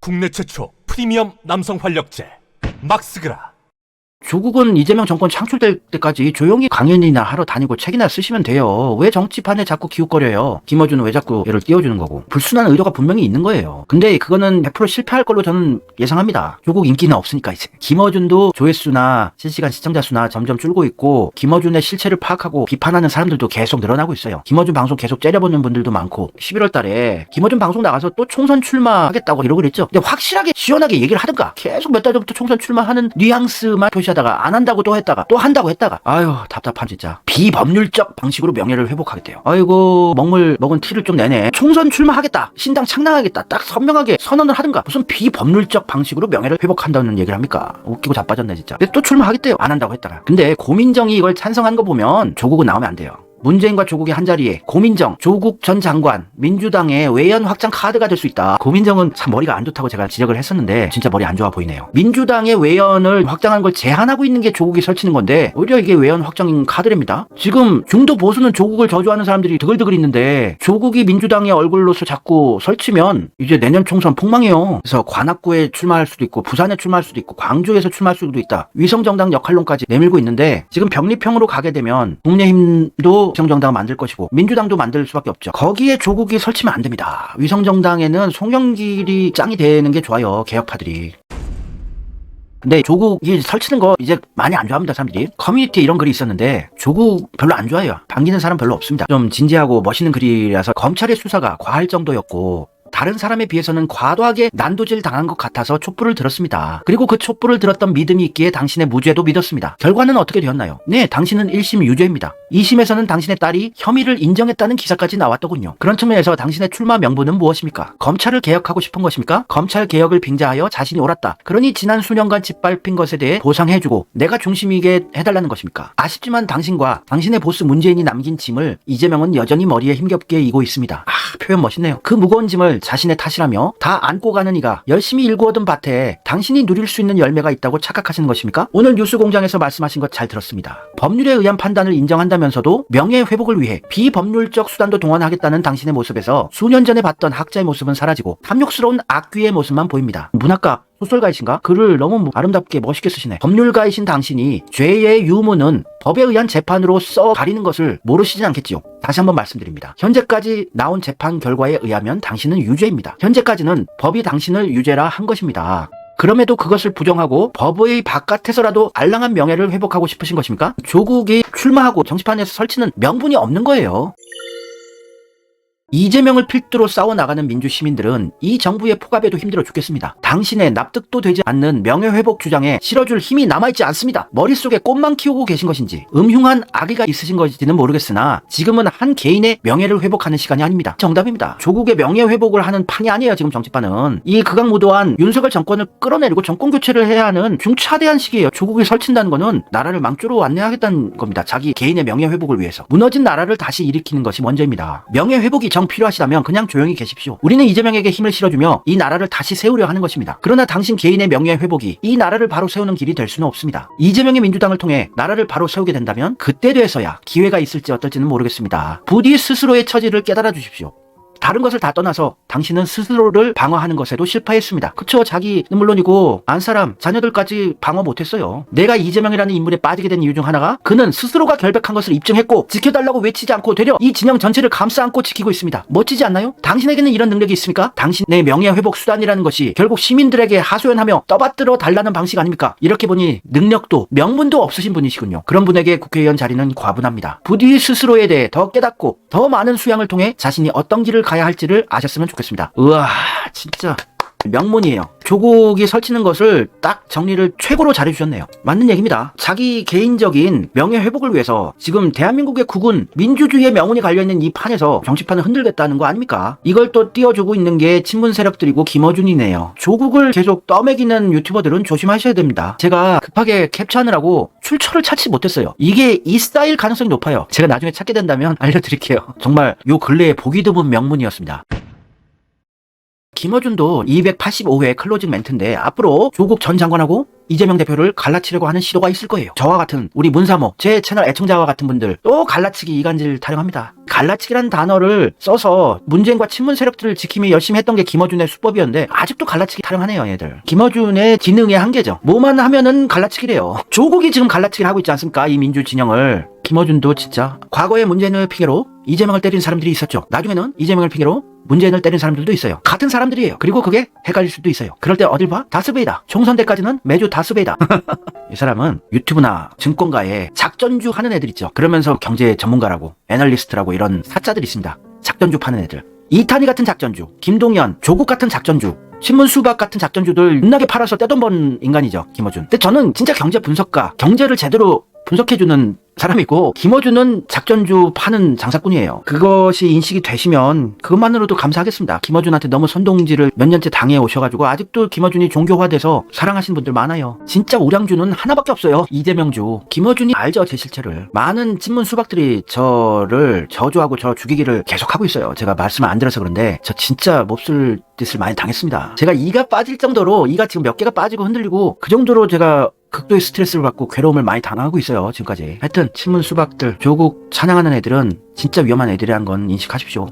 국내 최초 프리미엄 남성 활력제 막스그라. 조국은 이재명 정권 창출될 때까지 조용히 강연이나 하러 다니고 책이나 쓰시면 돼요. 왜 정치판에 자꾸 기웃거려요? 김어준은 왜 자꾸 얘를 띄워주는 거고. 불순한 의도가 분명히 있는 거예요. 근데 그거는 100% 실패할 걸로 저는 예상합니다. 조국 인기는 없으니까 이제. 김어준도 조회수나 실시간 시청자 수나 점점 줄고 있고, 김어준의 실체를 파악하고 비판하는 사람들도 계속 늘어나고 있어요. 김어준 방송 계속 째려보는 분들도 많고, 11월 달에 김어준 방송 나가서 또 총선 출마하겠다고 이러고 그랬죠. 근데 확실하게 시원하게 얘기를 하든가, 계속 몇 달 전부터 총선 출마하는 뉘앙스만 표시하다가 안 한다고 또 했다가 또 한다고 했다가, 아유 답답함 진짜. 비법률적 방식으로 명예를 회복하겠대요. 아이고, 먹물 먹은 티를 좀 내네. 총선 출마하겠다, 신당 창당하겠다, 딱 선명하게 선언을 하든가, 무슨 비법률적 방식으로 명예를 회복한다는 얘기를 합니까? 웃기고 자빠졌네 진짜. 근데 또 출마하겠대요, 안 한다고 했다가. 근데 고민정이 이걸 찬성한 거 보면 조국은 나오면 안 돼요. 문재인과 조국이 한자리에 고민정, 조국 전 장관, 민주당의 외연 확장 카드가 될 수 있다. 고민정은 참 머리가 안 좋다고 제가 지적을 했었는데 진짜 머리 안 좋아 보이네요. 민주당의 외연을 확장하는 걸 제한하고 있는 게 조국이 설치는 건데, 오히려 이게 외연 확장인 카드랍니다. 지금 중도 보수는 조국을 저주하는 사람들이 드글드글 있는데, 조국이 민주당의 얼굴로서 자꾸 설치면 이제 내년 총선 폭망해요. 그래서 관악구에 출마할 수도 있고, 부산에 출마할 수도 있고, 광주에서 출마할 수도 있다. 위성정당 역할론까지 내밀고 있는데, 지금 병립형으로 가게 되면 국민의힘도 위성정당을 만들 것이고 민주당도 만들 수밖에 없죠. 거기에 조국이 설치면 안 됩니다. 위성정당에는 송영길이 짱이 되는 게 좋아요, 개혁파들이. 근데 조국이 설치는 거 이제 많이 안 좋아합니다, 사람들이. 커뮤니티에 이런 글이 있었는데 조국 별로 안 좋아해요. 반기는 사람 별로 없습니다. 좀 진지하고 멋있는 글이라서 검찰의 수사가 과할 정도였고, 다른 사람에 비해서는 과도하게 난도질 당한 것 같아서 촛불을 들었습니다. 그리고 그 촛불을 들었던 믿음이 있기에 당신의 무죄도 믿었습니다. 결과는 어떻게 되었나요? 네, 당신은 1심 유죄입니다. 2심에서는 당신의 딸이 혐의를 인정했다는 기사까지 나왔더군요. 그런 측면에서 당신의 출마 명분은 무엇입니까? 검찰을 개혁하고 싶은 것입니까? 검찰 개혁을 빙자하여 자신이 옳았다, 그러니 지난 수년간 짓밟힌 것에 대해 보상해주고 내가 중심이게 해달라는 것입니까? 아쉽지만 당신과 당신의 보스 문재인이 남긴 짐을 이재명은 여전히 머리에 힘겹게 이고 있습니다. 표현 멋있네요. 그 무거운 짐을 자신의 탓이라며 다 안고 가는 이가 열심히 일구 얻은 밭에 당신이 누릴 수 있는 열매가 있다고 착각하시는 것입니까? 오늘 뉴스공장에서 말씀하신 것 잘 들었습니다. 법률에 의한 판단을 인정한다면서도 명예 회복을 위해 비법률적 수단도 동원하겠다는 당신의 모습에서 수년 전에 봤던 학자의 모습은 사라지고 탐욕스러운 악귀의 모습만 보입니다. 문학가, 소설가이신가? 글을 너무 아름답게 멋있게 쓰시네. 법률가이신 당신이 죄의 유무는 법에 의한 재판으로 써 가리는 것을 모르시진 않겠지요. 다시 한번 말씀드립니다. 현재까지 나온 재판 결과에 의하면 당신은 유죄입니다. 현재까지는 법이 당신을 유죄라 한 것입니다. 그럼에도 그것을 부정하고 법의 바깥에서라도 알랑한 명예를 회복하고 싶으신 것입니까? 조국이 출마하고 정치판에서 설치는 명분이 없는 거예요. 이재명을 필두로 싸워나가는 민주시민들은 이 정부의 포갑에도 힘들어 죽겠습니다. 당신의 납득도 되지 않는 명예회복 주장에 실어줄 힘이 남아있지 않습니다. 머릿속에 꽃만 키우고 계신 것인지 음흉한 악의가 있으신 것인지는 모르겠으나 지금은 한 개인의 명예를 회복하는 시간이 아닙니다. 정답입니다. 조국의 명예회복을 하는 판이 아니에요, 지금 정치판은. 이 극악무도한 윤석열 정권을 끌어내리고 정권교체를 해야 하는 중차대한 시기예요. 조국이 설친다는 거는 나라를 망조로 안내하겠다는 겁니다. 자기 개인의 명예회복을 위해서. 무너진 나라를 다시 일으키는 것이 먼저입니다. 명예회복이 필요하시다면 그냥 조용히 계십시오. 우리는 이재명에게 힘을 실어주며 이 나라를 다시 세우려 하는 것입니다. 그러나 당신 개인의 명예 회복이 이 나라를 바로 세우는 길이 될 수는 없습니다. 이재명의 민주당을 통해 나라를 바로 세우게 된다면 그때 돼서야 기회가 있을지 어떨지는 모르겠습니다. 부디 스스로의 처지를 깨달아 주십시오. 다른 것을 다 떠나서 당신은 스스로를 방어하는 것에도 실패했습니다. 그쵸, 자기는 물론이고 안사람, 자녀들까지 방어 못했어요. 내가 이재명이라는 인물에 빠지게 된 이유 중 하나가 그는 스스로가 결백한 것을 입증했고 지켜달라고 외치지 않고 되려 이 진영 전체를 감싸 안고 지키고 있습니다. 멋지지 않나요? 당신에게는 이런 능력이 있습니까? 당신의 명예회복 수단이라는 것이 결국 시민들에게 하소연하며 떠받들어 달라는 방식 아닙니까? 이렇게 보니 능력도 명분도 없으신 분이시군요. 그런 분에게 국회의원 자리는 과분합니다. 부디 스스로에 대해 더 깨닫고 더 많은 수양을 통해 자신이 어떤 길을 가야 할지를 아셨으면 좋겠습니다. 우와, 진짜 명문이에요. 조국이 설치는 것을 딱 정리를 최고로 잘해주셨네요. 맞는 얘기입니다. 자기 개인적인 명예회복을 위해서 지금 대한민국의 국은 민주주의의 명운이 갈려있는 이 판에서 정치판을 흔들겠다는 거 아닙니까? 이걸 또 띄워주고 있는 게 친문 세력들이고 김어준이네요. 조국을 계속 떠먹이는 유튜버들은 조심하셔야 됩니다. 제가 급하게 캡처하느라고 출처를 찾지 못했어요. 이게 이 스타일 가능성이 높아요. 제가 나중에 찾게 된다면 알려드릴게요. 정말 요 근래에 보기 드문 명문이었습니다. 김어준도 285회 클로징 멘트인데 앞으로 조국 전 장관하고 이재명 대표를 갈라치려고 하는 시도가 있을 거예요. 저와 같은 우리 문사모, 제 채널 애청자와 같은 분들 또 갈라치기 이간질 타령합니다. 갈라치기라는 단어를 써서 문재인과 친문 세력들을 지킴이 열심히 했던 게 김어준의 수법이었는데 아직도 갈라치기 타령하네요, 얘들. 김어준의 기능의 한계죠. 뭐만 하면은 갈라치기래요. 조국이 지금 갈라치기를 하고 있지 않습니까? 이 민주 진영을. 김어준도 진짜 과거에 문재인을 핑계로 이재명을 때린 사람들이 있었죠. 나중에는 이재명을 핑계로 문재인을 때린 사람들도 있어요. 같은 사람들이에요. 그리고 그게 헷갈릴 수도 있어요. 그럴 때 어딜 봐? 다스베이다. 총선 때까지는 매주 다스베이다. 이 사람은 유튜브나 증권가에 작전주 하는 애들 있죠. 그러면서 경제 전문가라고 애널리스트라고 이런 사자들이 있습니다. 작전주 파는 애들. 이탄희 같은 작전주, 김동연, 조국 같은 작전주, 신문 수박 같은 작전주들 눈나게 팔아서 떼돈 번 인간이죠, 김어준. 근데 저는 진짜 경제 분석가, 경제를 제대로 분석해주는 사람이고 김어준은 작전주 파는 장사꾼이에요. 그것이 인식이 되시면 그것만으로도 감사하겠습니다. 김어준한테 너무 선동질을 몇 년째 당해 오셔가지고 아직도 김어준이 종교화돼서 사랑하시는 분들 많아요. 진짜 우량주는 하나밖에 없어요. 이재명주. 김어준이 알죠, 제 실체를. 많은 친문 수박들이 저를 저주하고 저 죽이기를 계속하고 있어요. 제가 말씀을 안 드려서 그런데 저 진짜 몹쓸 짓을 많이 당했습니다. 제가 이가 빠질 정도로, 이가 지금 몇 개가 빠지고 흔들리고 그 정도로 제가 극도의 스트레스를 받고 괴로움을 많이 당하고 있어요, 지금까지. 하여튼 친문 수박들, 조국 찬양하는 애들은 진짜 위험한 애들이란 건 인식하십시오.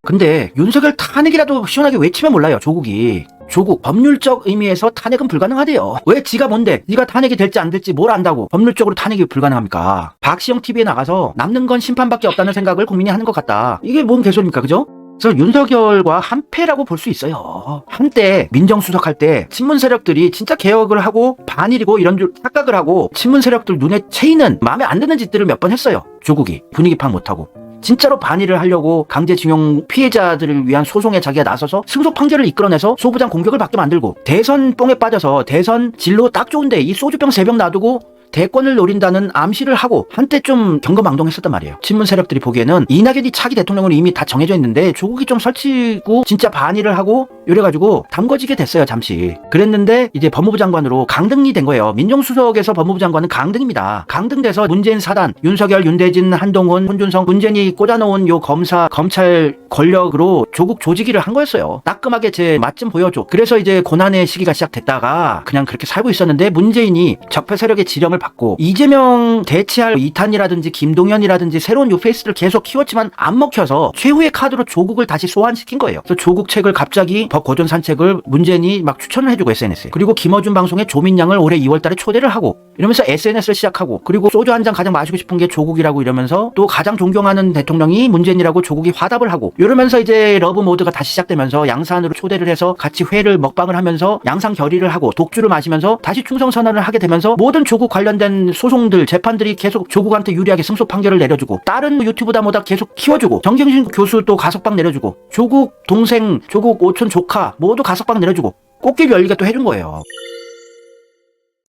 근데 윤석열 탄핵이라도 시원하게 외치면 몰라요, 조국이. 조국 법률적 의미에서 탄핵은 불가능하대요. 왜 지가 뭔데? 지가 탄핵이 될지 안 될지 뭘 안다고 법률적으로 탄핵이 불가능합니까? 박시영 TV에 나가서 남는 건 심판밖에 없다는 생각을 국민이 하는 것 같다. 이게 뭔 개소리입니까, 그죠? 그래서 윤석열과 한패라고 볼 수 있어요. 한때 민정수석 할 때 친문 세력들이 진짜 개혁을 하고 반일이고 이런 줄 착각을 하고 친문 세력들 눈에 채이는 마음에 안 드는 짓들을 몇 번 했어요. 조국이 분위기 파악 못하고 진짜로 반일을 하려고 강제징용 피해자들을 위한 소송에 자기가 나서서 승소 판결을 이끌어내서 소부장 공격을 받게 만들고 대선 뽕에 빠져서 대선 진로 딱 좋은데 이 소주병 3병 놔두고 대권을 노린다는 암시를 하고 한때 좀 경거망동했었단 말이에요. 친문 세력들이 보기에는 이낙연이 차기 대통령으로 이미 다 정해져 있는데 조국이 좀 설치고 진짜 반일을 하고 이래가지고 담궈지게 됐어요, 잠시. 그랬는데 이제 법무부 장관으로 강등이 된 거예요. 민정수석에서 법무부 장관은 강등입니다. 강등돼서 문재인 사단, 윤석열, 윤대진, 한동훈, 손준성, 문재인이 꽂아놓은 요 검찰 권력으로 조국 조지기를 한 거였어요. 따끔하게 제 맛 좀 보여줘. 그래서 이제 고난의 시기가 시작됐다가 그냥 그렇게 살고 있었는데 문재인이 적폐 세력의 지령을 받고 이재명 대체할 이탄이라든지 김동연이라든지 새로운 뉴페이스를 계속 키웠지만 안 먹혀서 최후의 카드로 조국을 다시 소환시킨 거예요. 그래서 조국 책을 갑자기 법 고전 산책을 문재인이 막 추천을 해주고 SNS에. 그리고 김어준 방송에 조민양을 올해 2월달에 초대를 하고 이러면서 SNS를 시작하고 그리고 소주 한 잔 가장 마시고 싶은 게 조국이라고 이러면서 또 가장 존경하는 대통령이 문재인이라고 조국이 화답을 하고 이러면서 이제 러브 모드가 다시 시작되면서 양산으로 초대를 해서 같이 회를 먹방을 하면서 양상 결의를 하고 독주를 마시면서 다시 충성선언을 하게 되면서 모든 조국 관련된 소송들, 재판들이 계속 조국한테 유리하게 승소 판결을 내려주고 다른 유튜브다 뭐다 계속 키워주고 정경심 교수 또 가석방 내려주고 조국 동생, 조국 오촌 조카 모두 가석방 내려주고 꽃길 열리게 또 해준 거예요.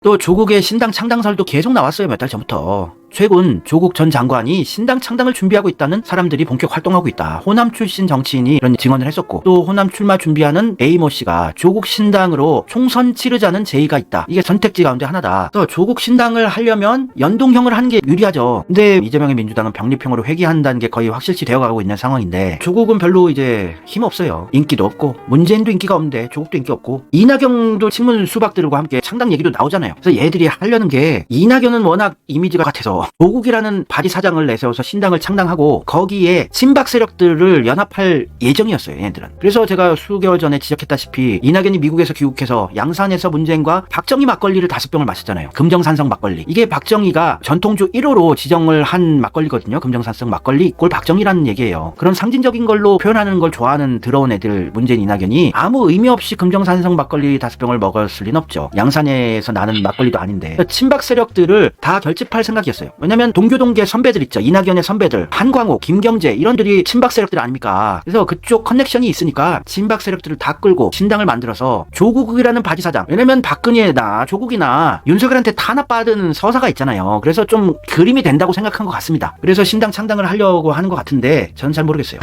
또 조국의 신당 창당설도 계속 나왔어요, 몇 달 전부터. 최근 조국 전 장관이 신당 창당을 준비하고 있다는 사람들이 본격 활동하고 있다. 호남 출신 정치인이 이런 증언을 했었고 또 호남 출마 준비하는 A모 씨가 조국 신당으로 총선 치르자는 제의가 있다. 이게 선택지 가운데 하나다. 또 조국 신당을 하려면 연동형을 하는 게 유리하죠. 근데 이재명의 민주당은 병립형으로 회귀한다는 게 거의 확실시 되어가고 있는 상황인데 조국은 별로 이제 힘 없어요. 인기도 없고 문재인도 인기가 없는데 조국도 인기 없고 이낙연도 친문 수박들과 함께 창당 얘기도 나오잖아요. 그래서 얘들이 하려는 게 이낙연은 워낙 이미지가 같아서 조국이라는 바리 사장을 내세워서 신당을 창당하고 거기에 친박 세력들을 연합할 예정이었어요, 얘네들은. 그래서 제가 수개월 전에 지적했다시피 이낙연이 미국에서 귀국해서 양산에서 문재인과 박정희 막걸리를 5병을 마셨잖아요. 금정산성 막걸리. 이게 박정희가 전통주 1호로 지정을 한 막걸리거든요. 금정산성 막걸리 꼴 박정희라는 얘기예요. 그런 상징적인 걸로 표현하는 걸 좋아하는 더러운 애들 문재인 이낙연이 아무 의미 없이 금정산성 막걸리 5병을 먹었을 리는 없죠. 양산에서 나는 막걸리도 아닌데. 친박 세력들을 다 결집할 생각이었어요. 왜냐면 동교동계 선배들 있죠. 이낙연의 선배들, 한광호, 김경재 이런들이 친박 세력들 아닙니까? 그래서 그쪽 커넥션이 있으니까 친박 세력들을 다 끌고 신당을 만들어서 조국이라는 바지사장. 왜냐면 박근혜나 조국이나 윤석열한테 탄압받은 서사가 있잖아요. 그래서 좀 그림이 된다고 생각한 것 같습니다. 그래서 신당 창당을 하려고 하는 것 같은데 저는 잘 모르겠어요.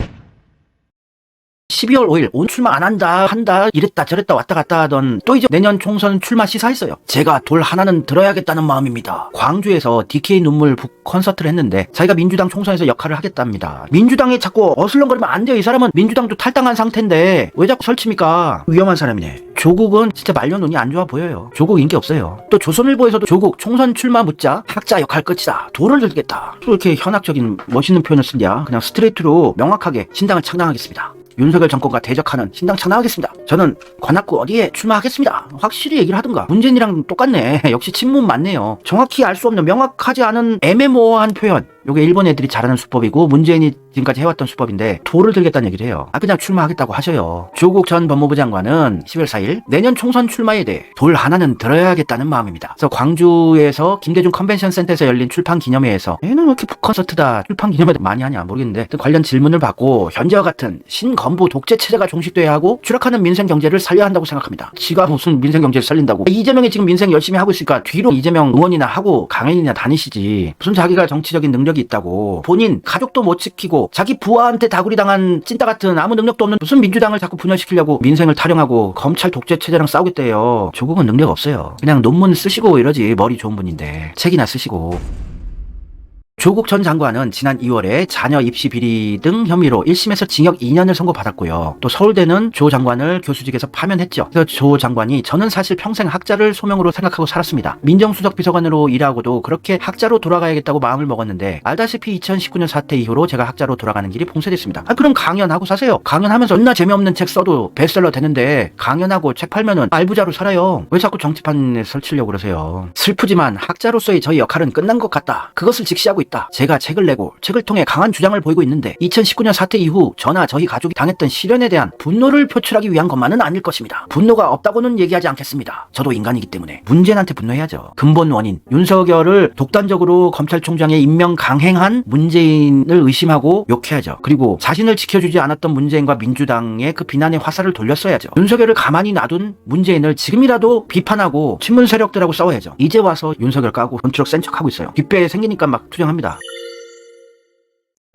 12월 5일 온 출마 안 한다 이랬다 저랬다 왔다 갔다 하던 또 이제 내년 총선 출마 시사했어요. 제가 돌 하나는 들어야겠다는 마음입니다. 광주에서 DK 눈물 북 콘서트를 했는데 자기가 민주당 총선에서 역할을 하겠답니다. 민주당에 자꾸 어슬렁거리면 안 돼요. 이 사람은 민주당도 탈당한 상태인데 왜 자꾸 설칩니까? 위험한 사람이네. 조국은 진짜 말년운이 안 좋아 보여요. 조국 인기 없어요. 또 조선일보에서도 조국 총선 출마 묻자 학자 역할 끝이다. 돌을 들겠다. 또 이렇게 현학적인 멋있는 표현을 쓰냐. 그냥 스트레이트로 명확하게 신당을 창당하겠습니다. 윤석열 정권과 대적하는 신당 창당하겠습니다. 저는 관악구 어디에 출마하겠습니다. 확실히 얘기를 하든가. 문재인이랑 똑같네. 역시 친문 맞네요. 정확히 알 수 없는 명확하지 않은 애매모호한 표현. 요게 일본 애들이 잘하는 수법이고 문재인이 지금까지 해왔던 수법인데 돌을 들겠다는 얘기를 해요. 그냥 출마하겠다고 하셔요. 조국 전 법무부 장관은 10월 4일 내년 총선 출마에 대해 돌 하나는 들어야겠다는 마음입니다. 그래서 광주에서 김대중 컨벤션 센터에서 열린 출판 기념회에서 얘는 왜 이렇게 북콘서트다 출판 기념회 많이 하냐 모르겠는데 관련 질문을 받고 현재와 같은 신건부 독재 체제가 종식돼야 하고 추락하는 민생 경제를 살려야 한다고 생각합니다. 지가 무슨 민생 경제를 살린다고. 이재명이 지금 민생 열심히 하고 있으니까 뒤로 이재명 의원이나 하고 강연이나 다니시지. 무슨 자기가 정치적인 능력이 있다고. 본인 가족도 못 지키고 자기 부하한테 다구리 당한 찐따 같은 아무 능력도 없는 무슨 민주당을 자꾸 분열시키려고 민생을 타령하고 검찰 독재 체제랑 싸우겠대요. 조국은 능력 없어요. 그냥 논문 쓰시고 이러지. 머리 좋은 분인데 책이나 쓰시고. 조국 전 장관은 지난 2월에 자녀 입시 비리 등 혐의로 1심에서 징역 2년을 선고받았고요. 또 서울대는 조 장관을 교수직에서 파면했죠. 그래서 조 장관이 저는 사실 평생 학자를 소명으로 생각하고 살았습니다. 민정수석 비서관으로 일하고도 그렇게 학자로 돌아가야겠다고 마음을 먹었는데 알다시피 2019년 사태 이후로 제가 학자로 돌아가는 길이 봉쇄됐습니다. 그럼 강연하고 사세요. 강연하면서 존나 재미없는 책 써도 베스트셀러 되는데 강연하고 책 팔면은 알부자로 살아요. 왜 자꾸 정치판에 설치려고 그러세요. 슬프지만 학자로서의 저희 역할은 끝난 것 같다. 그것을 직시하고 있다. 제가 책을 내고 책을 통해 강한 주장을 보이고 있는데 2019년 사태 이후 저나 저희 가족이 당했던 시련에 대한 분노를 표출하기 위한 것만은 아닐 것입니다. 분노가 없다고는 얘기하지 않겠습니다. 저도 인간이기 때문에 문재인한테 분노해야죠. 근본 원인 윤석열을 독단적으로 검찰총장에 임명 강행한 문재인을 의심하고 욕해야죠. 그리고 자신을 지켜주지 않았던 문재인과 민주당의 그 비난의 화살을 돌렸어야죠. 윤석열을 가만히 놔둔 문재인을 지금이라도 비판하고 친문 세력들하고 싸워야죠. 이제 와서 윤석열 까고 돈트럭 센 척하고 있어요. 뒷배에 생기니까 막 투정합니다.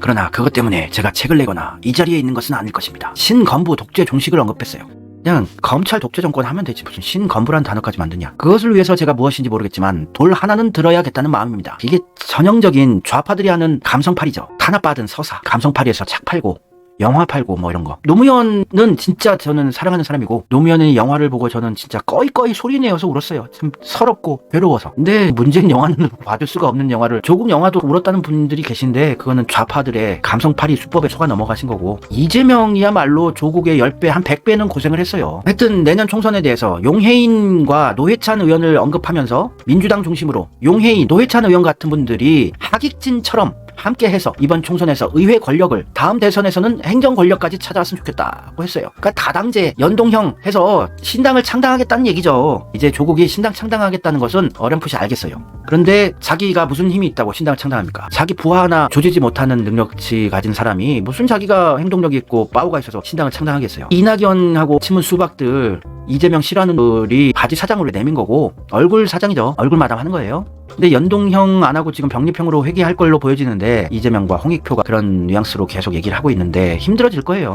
그러나 그것 때문에 제가 책을 내거나 이 자리에 있는 것은 아닐 것입니다. 신건부 독재 종식을 언급했어요. 그냥 검찰 독재 정권 하면 되지 무슨 신건부란 단어까지 만드냐. 그것을 위해서 제가 무엇인지 모르겠지만 돌 하나는 들어야겠다는 마음입니다. 이게 전형적인 좌파들이 하는 감성팔이죠. 탄압받은 서사 감성팔이에서 책 팔고 영화 팔고 뭐 이런 거. 노무현은 진짜 저는 사랑하는 사람이고 노무현의 영화를 보고 저는 진짜 꺼이꺼이 소리내어서 울었어요. 참 서럽고 괴로워서. 근데 문재인 영화는 봐줄 수가 없는 영화를 조국 영화도 울었다는 분들이 계신데 그거는 좌파들의 감성팔이 수법에 속아 넘어가신 거고 이재명이야말로 조국의 10배 한 100배는 고생을 했어요. 하여튼 내년 총선에 대해서 용해인과 노회찬 의원을 언급하면서 민주당 중심으로 용해인, 노회찬 의원 같은 분들이 하객진처럼 함께 해서 이번 총선에서 의회 권력을 다음 대선에서는 행정 권력까지 찾아왔으면 좋겠다고 했어요. 그러니까 다당제 연동형 해서 신당을 창당하겠다는 얘기죠. 이제 조국이 신당 창당하겠다는 것은 어렴풋이 알겠어요. 그런데 자기가 무슨 힘이 있다고 신당을 창당합니까? 자기 부하 하나 조지지 못하는 능력치 가진 사람이 무슨 자기가 행동력이 있고 파워가 있어서 신당을 창당하겠어요. 이낙연하고 친문 수박들 이재명 싫어하는 분들이 바지 사장으로 내민 거고 얼굴 사장이죠. 얼굴 마담하는 거예요. 근데 연동형 안 하고 지금 병립형으로 회귀할 걸로 보여지는데 이재명과 홍익표가 그런 뉘앙스로 계속 얘기를 하고 있는데 힘들어질 거예요.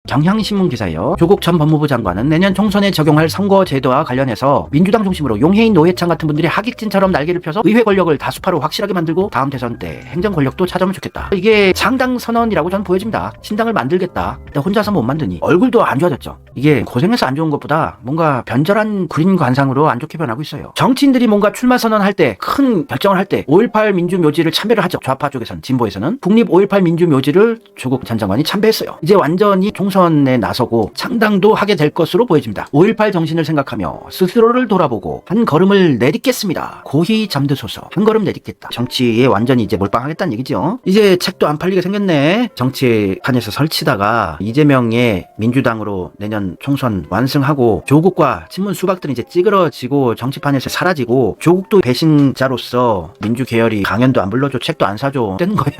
경향신문 기사예요. 조국 전 법무부 장관은 내년 총선에 적용할 선거제도와 관련해서 민주당 중심으로 용해인, 노회찬 같은 분들이 하객진처럼 날개를 펴서 의회 권력을 다수파로 확실하게 만들고 다음 대선 때 행정 권력도 찾아오면 좋겠다. 이게 창당 선언이라고 저는 보여집니다. 신당을 만들겠다. 근데 혼자서 못 만드니 얼굴도 안 좋아졌죠. 이게 고생해서 안 좋은 것보다 뭔가 변절한 구린 관상으로 안 좋게 변하고 있어요. 정치인들이 뭔가 출마 선언할 때 큰 결정을 할 때 5.18 민주묘지를 참배를 하죠. 좌파 쪽에서는, 진보에서는 국립 5.18 민주묘지를 조국 전 장관이 참배했어요. 이제 완전히 총선에 나서고 창당도 하게 될 것으로 보여집니다. 5.18 정신을 생각하며 스스로를 돌아보고 한 걸음을 내딛겠습니다. 고히 잠드소서. 한 걸음 내딛겠다. 정치에 완전히 이제 몰빵하겠다는 얘기죠. 이제 책도 안 팔리게 생겼네. 정치판에서 설치다가 이재명의 민주당으로 내년 총선 완승하고 조국과 친문 수박들은 이제 찌그러지고 정치판에서 사라지고 조국도 배신자로서 민주계열이 강연도 안 불러줘, 책도 안 사줘 되는 거야.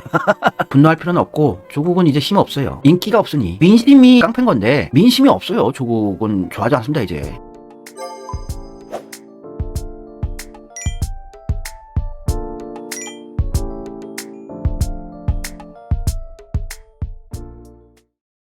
분노할 필요는 없고 조국은 이제 힘 없어요. 인기가 없으니. 민심이 깡패인 건데 민심이 없어요. 조국은 좋아하지 않습니다 이제.